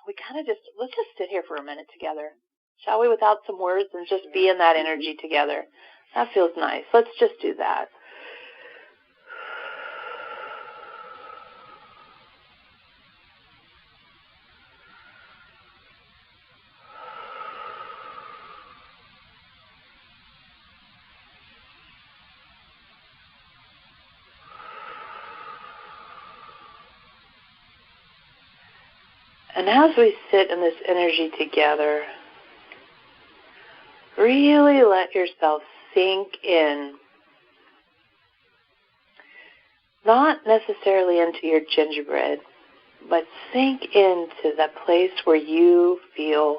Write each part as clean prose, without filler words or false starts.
let's just sit here for a minute together. Shall we, without some words, and just be in that energy together? That feels nice. Let's just do that. And as we sit in this energy together, really let yourself sink in, not necessarily into your gingerbread, but sink into the place where you feel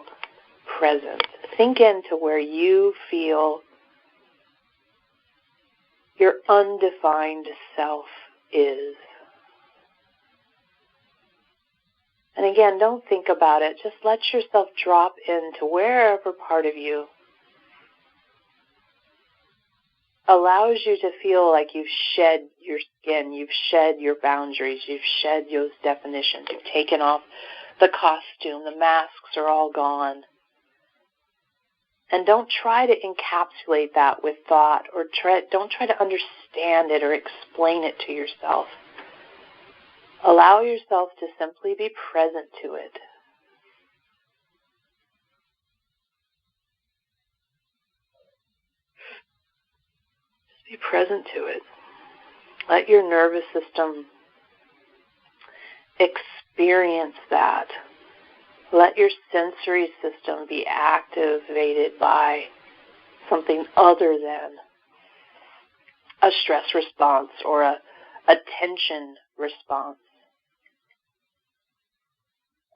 present. Sink into where you feel your undefined self is. And again, don't think about it. Just let yourself drop into wherever part of you allows you to feel like you've shed your skin, you've shed your boundaries, you've shed those definitions, you've taken off the costume, the masks are all gone. And don't try to encapsulate that with thought, or don't try to understand it or explain it to yourself. Allow yourself to simply be present to it. Just be present to it. Let your nervous system experience that. Let your sensory system be activated by something other than a stress response or a tension response.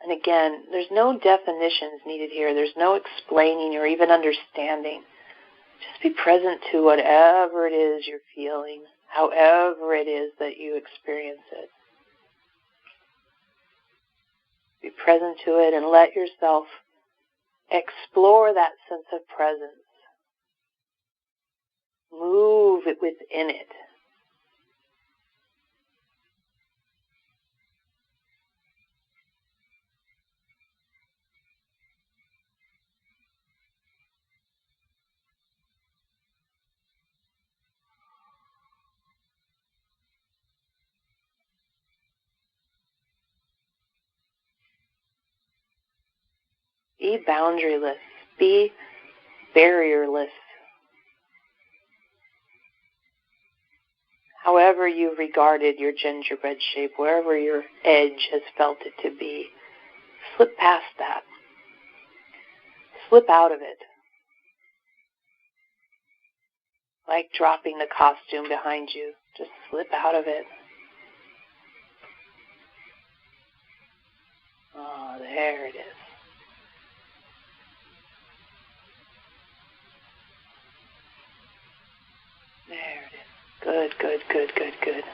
And again, there's no definitions needed here. There's no explaining or even understanding. Just be present to whatever it is you're feeling, however it is that you experience it. Be present to it and let yourself explore that sense of presence. Move it within it. Be boundaryless. Be barrierless. However you've regarded your gingerbread shape, wherever your edge has felt it to be, slip past that. Slip out of it. Like dropping the costume behind you. Just slip out of it. Oh, there it is. There it is. Good, good, good, good, good.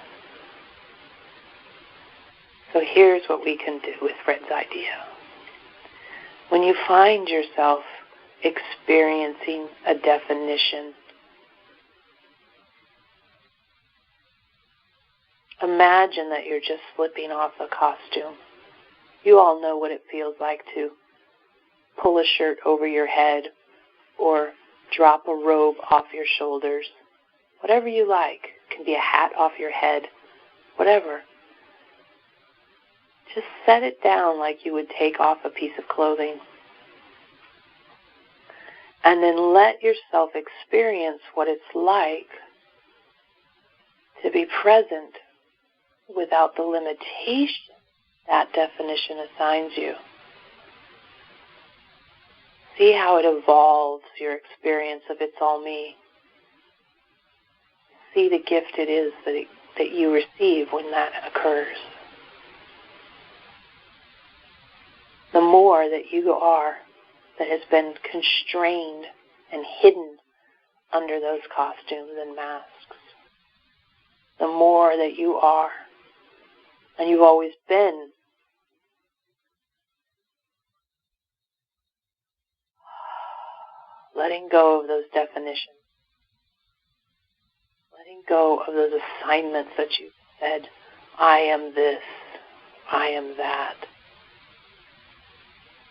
So here's what we can do with Fred's idea. When you find yourself experiencing a definition, imagine that you're just slipping off a costume. You all know what it feels like to pull a shirt over your head or drop a robe off your shoulders. Whatever you like. It can be a hat off your head. Whatever. Just set it down like you would take off a piece of clothing. And then let yourself experience what it's like to be present without the limitation that definition assigns you. See how it evolves your experience of it's all me. See the gift it is that you receive when that occurs. The more that you are that has been constrained and hidden under those costumes and masks, the more that you are, and you've always been, letting go of those definitions, letting go of those assignments that you said, I am this, I am that.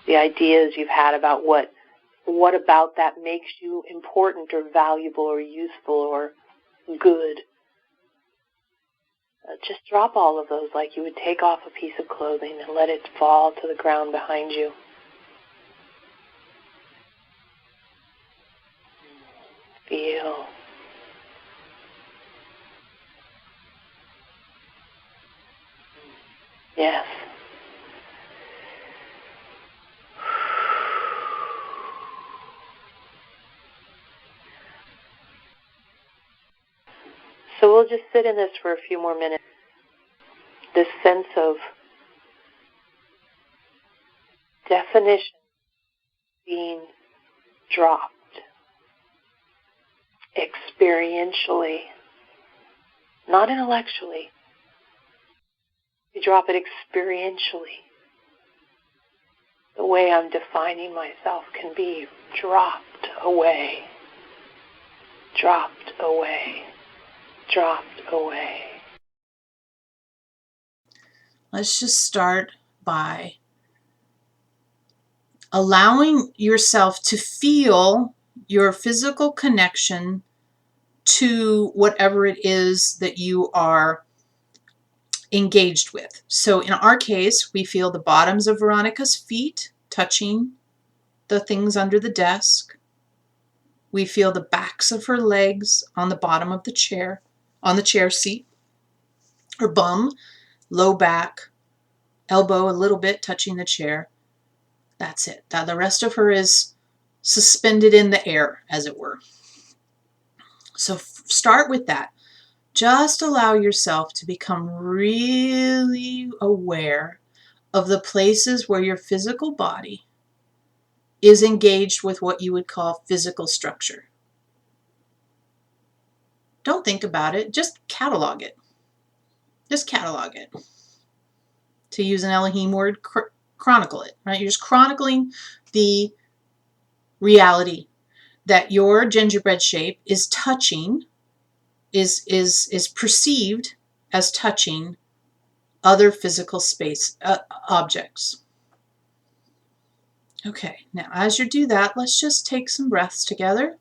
the ideas you've had about what about that makes you important or valuable or useful or good. Just drop all of those like you would take off a piece of clothing and let it fall to the ground behind you. Feel. Yes. So we'll just sit in this for a few more minutes. This sense of definition being dropped experientially, not intellectually. You drop it experientially. The way I'm defining myself can be dropped away, dropped away, dropped away. Let's just start by allowing yourself to feel your physical connection to whatever it is that you are engaged with. So in our case, we feel the bottoms of Veronica's feet touching the things under the desk. We feel the backs of her legs on the bottom of the chair, on the chair seat. Her bum, low back, elbow a little bit touching the chair. That's it. Now the rest of her is suspended in the air, as it were. So start with that. Just allow yourself to become really aware of the places where your physical body is engaged with what you would call physical structure. Don't think about it, just catalog it. Just catalog it. To use an Elohim word, chronicle it, right? You're just chronicling the reality that your gingerbread shape is touching, is perceived as touching other physical space objects. Okay, now as you do that, let's just take some breaths together.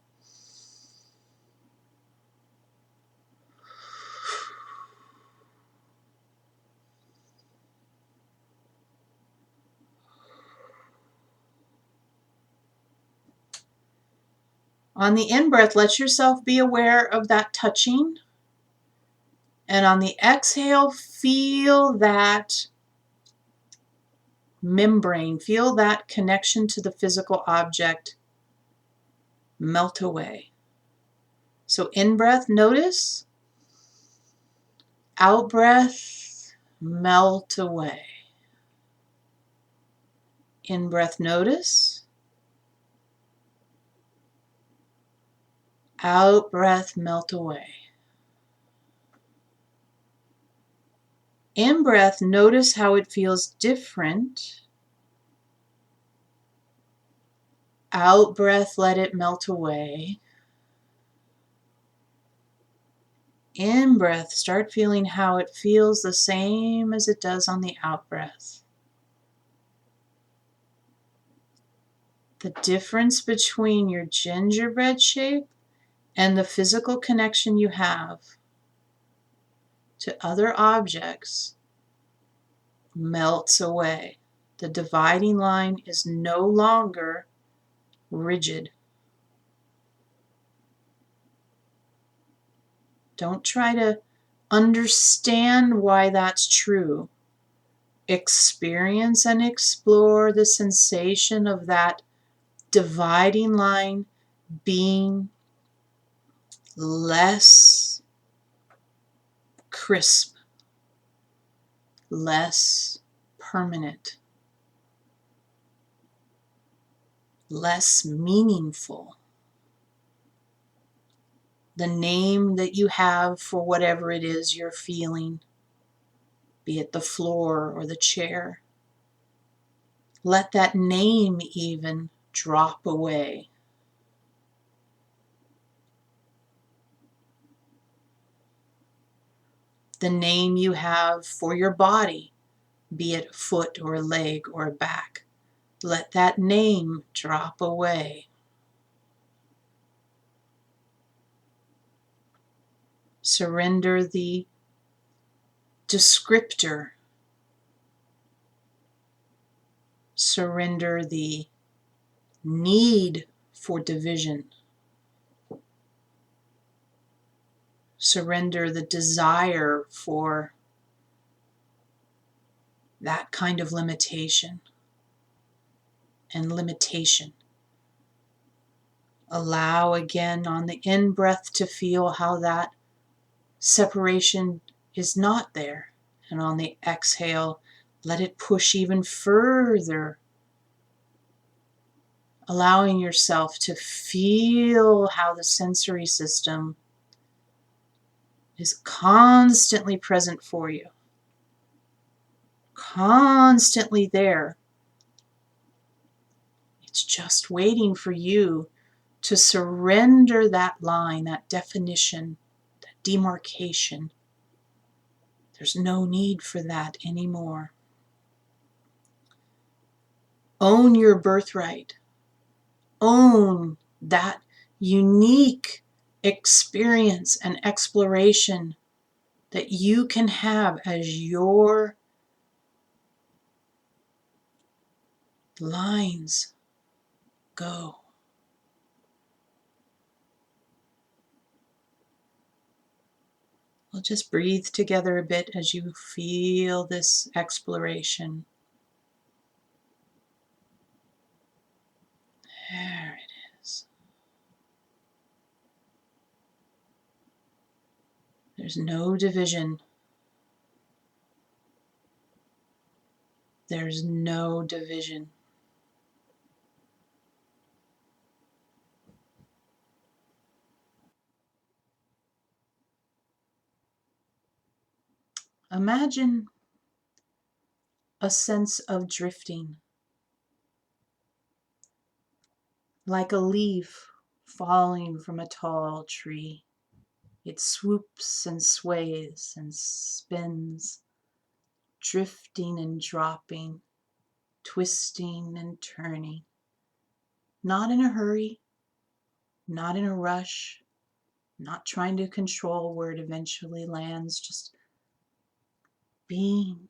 On the in-breath, let yourself be aware of that touching. And on the exhale, feel that membrane, feel that connection to the physical object melt away. So in-breath, notice. Out-breath, melt away. In-breath, notice. Out-breath, melt away. In-breath, notice how it feels different. Out-breath, let it melt away. In-breath, start feeling how it feels the same as it does on the out-breath. The difference between your gingerbread shape and the physical connection you have to other objects melts away. The dividing line is no longer rigid. Don't try to understand why that's true. Experience and explore the sensation of that dividing line being less crisp, less permanent, less meaningful. The name that you have for whatever it is you're feeling, be it the floor or the chair, let that name even drop away. The name you have for your body, be it a foot or a leg or a back, Let that name drop away. Surrender the descriptor. Surrender the need for division. Surrender the desire for that kind of limitation and limitation. Allow again on the in-breath to feel how that separation is not there. And on the exhale, let it push even further, allowing yourself to feel how the sensory system is constantly present for you, constantly there. It's just waiting for you to surrender that line, that definition, that demarcation. There's no need for that anymore. Own your birthright. Own that unique experience and exploration that you can have as your lines go. We'll just breathe together a bit as you feel this exploration. There it is. There's no division. There's no division. Imagine a sense of drifting, like a leaf falling from a tall tree. It swoops and sways and spins, drifting and dropping, twisting and turning. Not in a hurry, not in a rush, not trying to control where it eventually lands, just being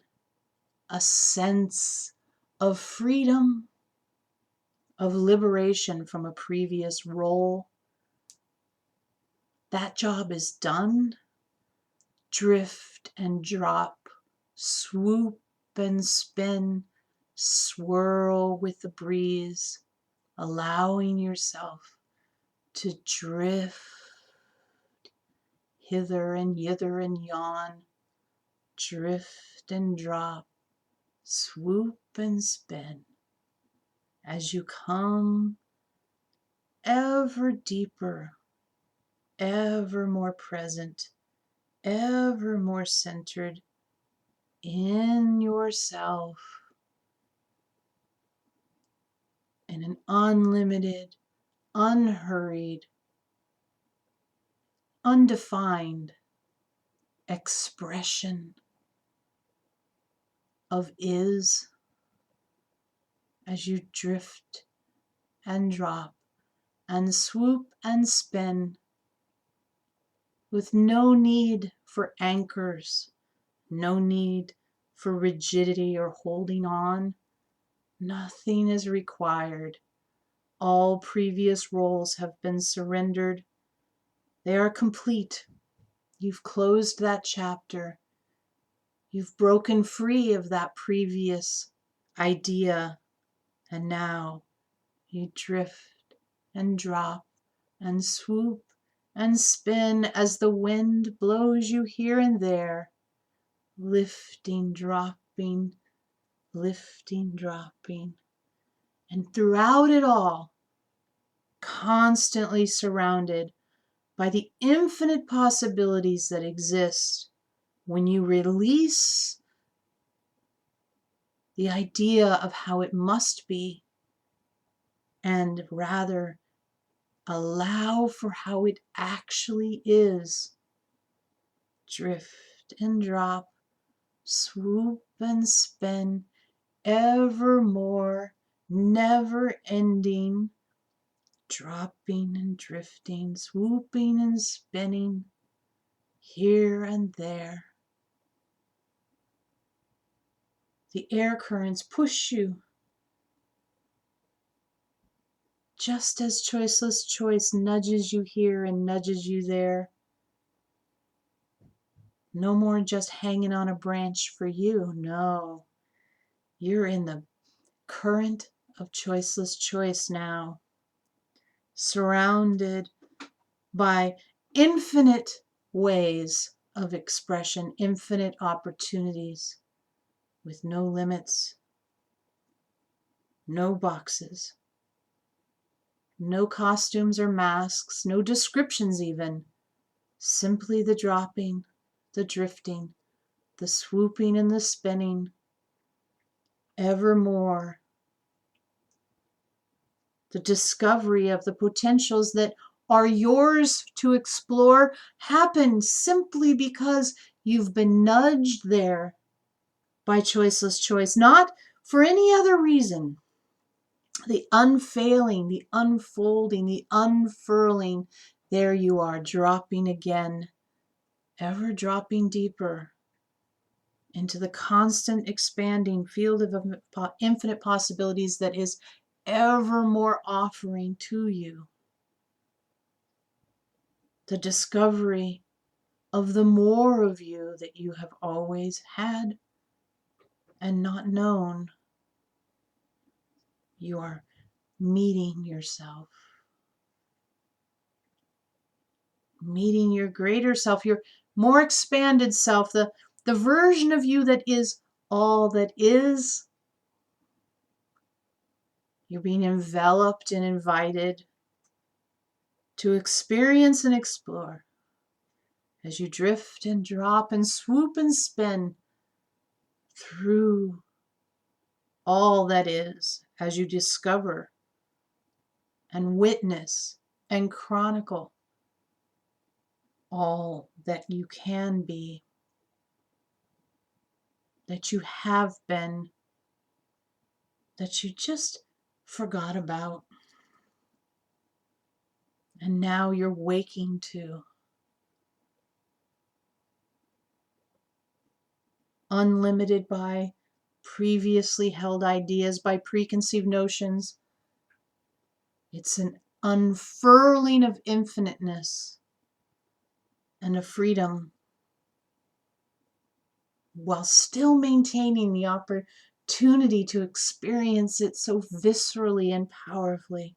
a sense of freedom, of liberation from a previous role. That job is done. Drift and drop, swoop and spin, swirl with the breeze, allowing yourself to drift hither and yither and yon, drift and drop, swoop and spin, as you come ever deeper, ever more present, ever more centered in yourself, in an unlimited, unhurried, undefined expression of is, as you drift and drop and swoop and spin with no need for anchors, no need for rigidity or holding on. Nothing is required. All previous roles have been surrendered. They are complete. You've closed that chapter. You've broken free of that previous idea, and now you drift and drop and swoop and spin as the wind blows you here and there, lifting, dropping, lifting, dropping, and throughout it all, constantly surrounded by the infinite possibilities that exist when you release the idea of how it must be and rather allow for how it actually is. Drift and drop, swoop and spin, ever more never ending, dropping and drifting, swooping and spinning here and there. The air currents push you, just as choiceless choice nudges you here and nudges you there. No more just hanging on a branch for you. No, you're in the current of choiceless choice now, surrounded by infinite ways of expression, infinite opportunities with no limits, no boxes, no costumes or masks, no descriptions even, simply the dropping, the drifting, the swooping and the spinning, evermore. The discovery of the potentials that are yours to explore happen simply because you've been nudged there by choiceless choice, not for any other reason. The unfailing, the unfolding, the unfurling, there you are, dropping again, ever dropping deeper into the constant expanding field of infinite possibilities that is ever more offering to you. The discovery of the more of you that you have always had and not known. You are meeting yourself, meeting your greater self, your more expanded self, the version of you that is all that is. You're being enveloped and invited to experience and explore as you drift and drop and swoop and spin through all that is, as you discover and witness and chronicle all that you can be, that you have been, that you just forgot about. And now you're waking to, unlimited by previously held ideas, by preconceived notions. It's an unfurling of infiniteness and a freedom, while still maintaining the opportunity to experience it so viscerally and powerfully.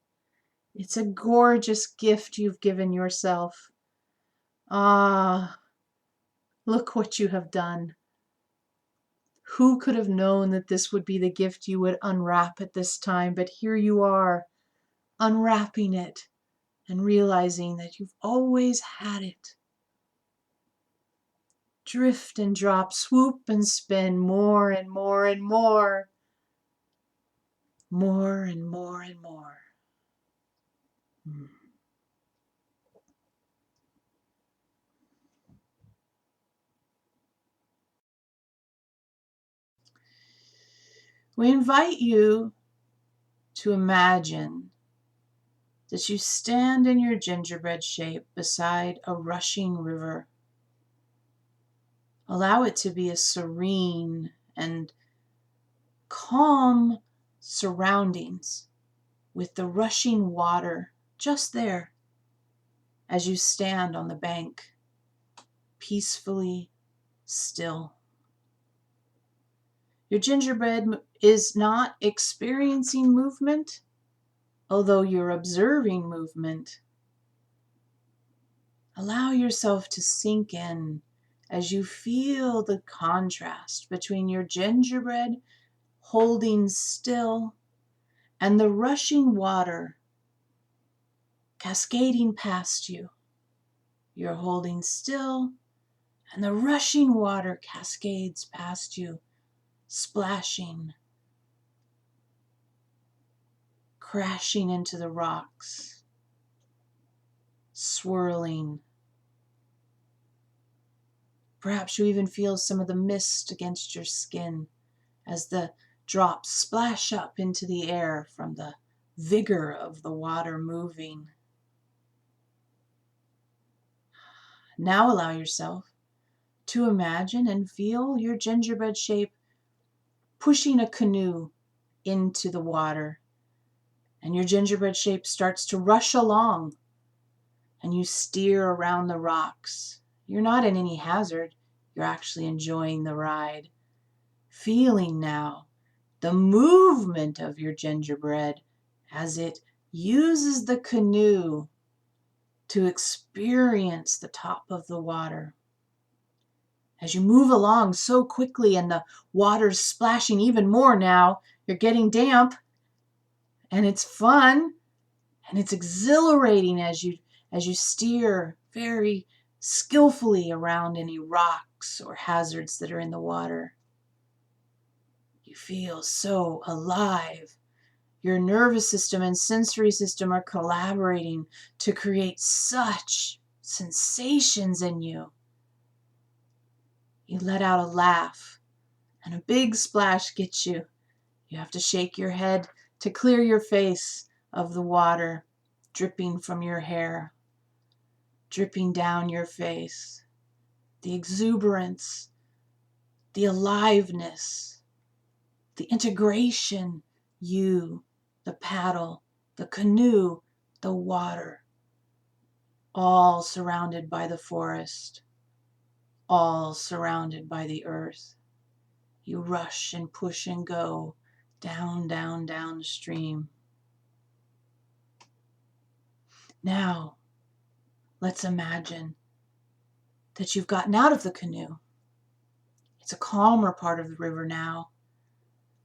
It's a gorgeous gift you've given yourself. Ah, look what you have done. Who could have known that this would be the gift you would unwrap at this time? But here you are, unwrapping it and realizing that you've always had it. Drift and drop, swoop and spin, more and more and more. More and more and more. We invite you to imagine that you stand in your gingerbread shape beside a rushing river. Allow it to be a serene and calm surroundings with the rushing water just there as you stand on the bank, peacefully still. Your gingerbread is not experiencing movement, although you're observing movement. Allow yourself to sink in as you feel the contrast between your gingerbread holding still and the rushing water cascading past you. You're holding still, and the rushing water cascades past you, splashing, crashing into the rocks, swirling. Perhaps you even feel some of the mist against your skin as the drops splash up into the air from the vigor of the water moving. Now allow yourself to imagine and feel your gingerbread shape pushing a canoe into the water. And your gingerbread shape starts to rush along, and you steer around the rocks. You're not in any hazard. You're actually enjoying the ride. Feeling now the movement of your gingerbread as it uses the canoe to experience the top of the water. As you move along so quickly and the water's splashing even more now, you're getting damp, and it's fun and it's exhilarating as you steer very skillfully around any rocks or hazards that are in the water. You feel so alive. Your nervous system and sensory system are collaborating to create such sensations in you. You let out a laugh, and a big splash gets you. You have to shake your head to clear your face of the water dripping from your hair, dripping down your face. The exuberance, the aliveness, the integration, you, the paddle, the canoe, the water, all surrounded by the forest, all surrounded by the earth. You rush and push and go down, down, downstream. Now, let's imagine that you've gotten out of the canoe. It's a calmer part of the river now.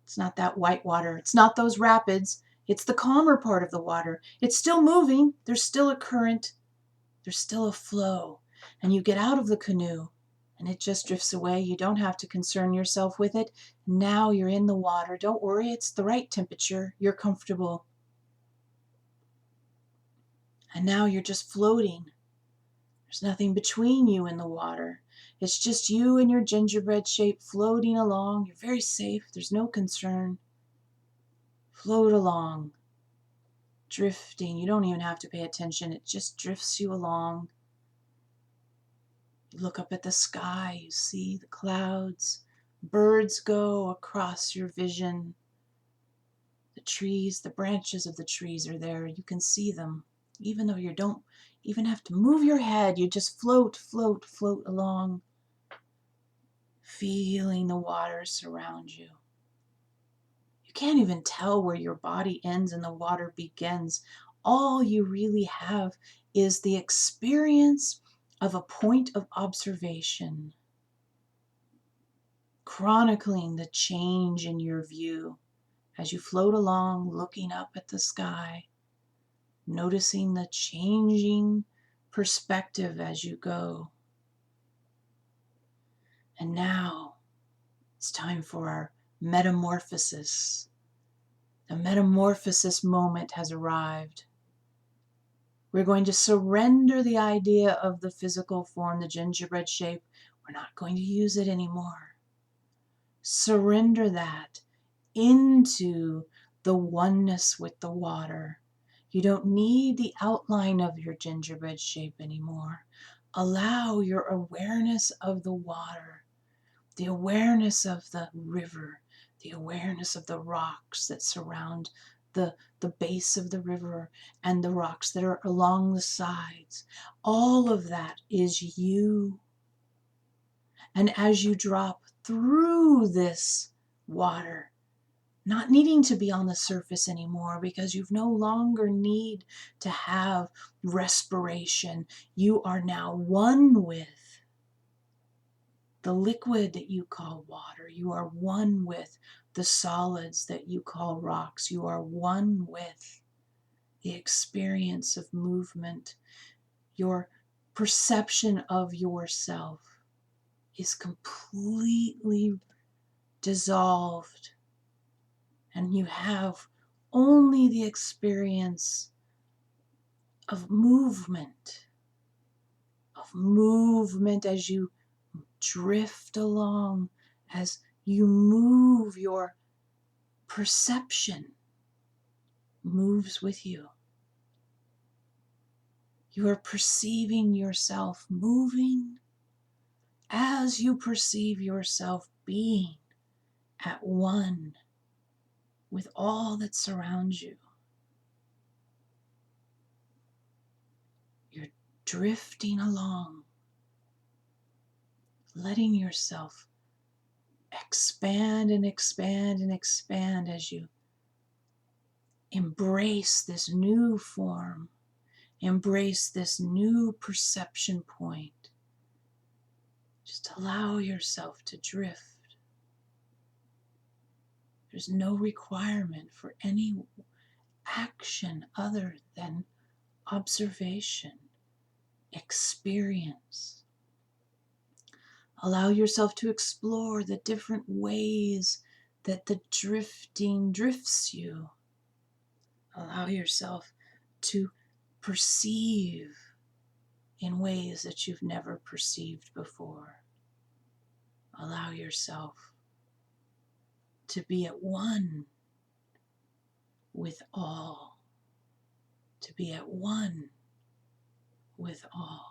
It's not that white water. It's not those rapids. It's the calmer part of the water. It's still moving. There's still a current. There's still a flow. And you get out of the canoe and it just drifts away. You don't have to concern yourself with it. Now you're in the water. Don't worry. It's the right temperature. You're comfortable. And now you're just floating. There's nothing between you and the water. It's just you and your gingerbread shape floating along. You're very safe. There's no concern. Float along, drifting. You don't even have to pay attention. It just drifts you along. You look up at the sky. You see the clouds. Birds go across your vision. The trees, the branches of the trees are there. You can see them. Even though you don't even have to move your head, you just float, float, float along, feeling the water surround you. You can't even tell where your body ends and the water begins. All you really have is the experience of a point of observation, chronicling the change in your view as you float along, looking up at the sky, noticing the changing perspective as you go. And now it's time for our metamorphosis. The metamorphosis moment has arrived. We're going to surrender the idea of the physical form, the gingerbread shape. We're not going to use it anymore. Surrender that into the oneness with the water. You don't need the outline of your gingerbread shape anymore. Allow your awareness of the water, the awareness of the river, the awareness of the rocks that surround the base of the river and the rocks that are along the sides. All of that is you. And as you drop through this water, not needing to be on the surface anymore because you no longer need to have respiration. You are now one with the liquid that you call water. You are one with the solids that you call rocks. You are one with the experience of movement. Your perception of yourself is completely dissolved, and you have only the experience of movement as you drift along, as you move your perception moves with you. You are perceiving yourself moving as you perceive yourself being at one with all that surrounds you. You're drifting along, letting yourself expand and expand and expand as you embrace this new form, embrace this new perception point. Just allow yourself to drift. There's no requirement for any action other than observation, experience. Allow yourself to explore the different ways that the drifting drifts you. Allow yourself to perceive in ways that you've never perceived before. Allow yourself to be at one with all. To be at one with all.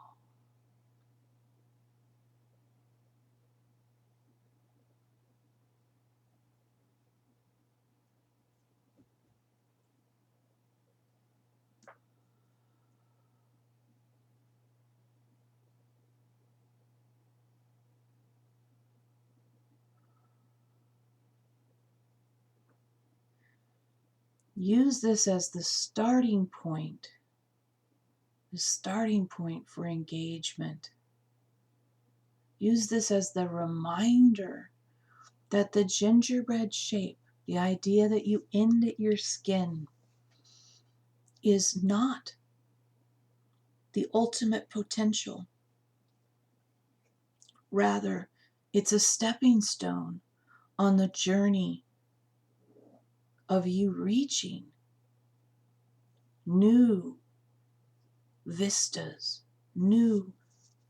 Use this as the starting point for engagement. Use this as the reminder that the gingerbread shape, the idea that you end at your skin, is not the ultimate potential. Rather, it's a stepping stone on the journey of you reaching new vistas, new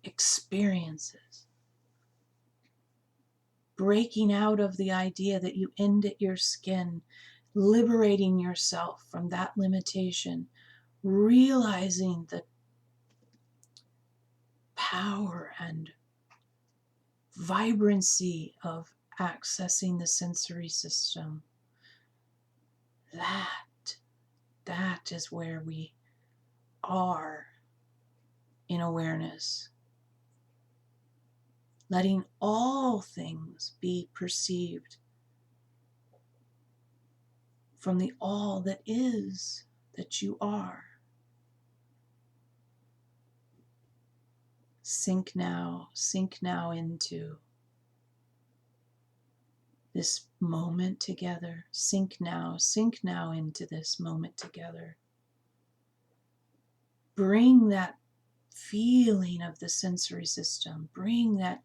experiences. Breaking out of the idea that you end at your skin, liberating yourself from that limitation, realizing the power and vibrancy of accessing the sensory system. That is where we are in awareness. Letting all things be perceived from the all that is, that you are. Sink now into this moment together. Sink now into this moment together. Bring that feeling of the sensory system. Bring that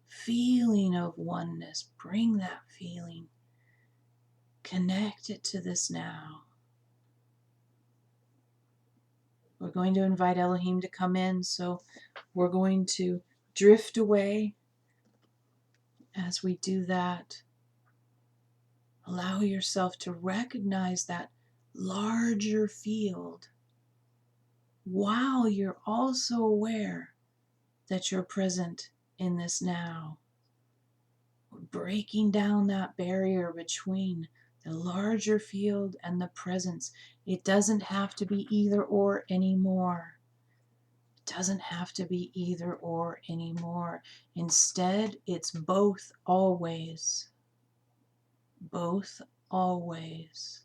feeling of oneness. Bring that feeling. Connect it to this now. We're going to invite Elohim to come in, so we're going to drift away. As we do that, allow yourself to recognize that larger field while you're also aware that you're present in this now. We're breaking down that barrier between the larger field and the presence. It doesn't have to be either or anymore. It doesn't have to be either or anymore. Instead, it's both always. Both always.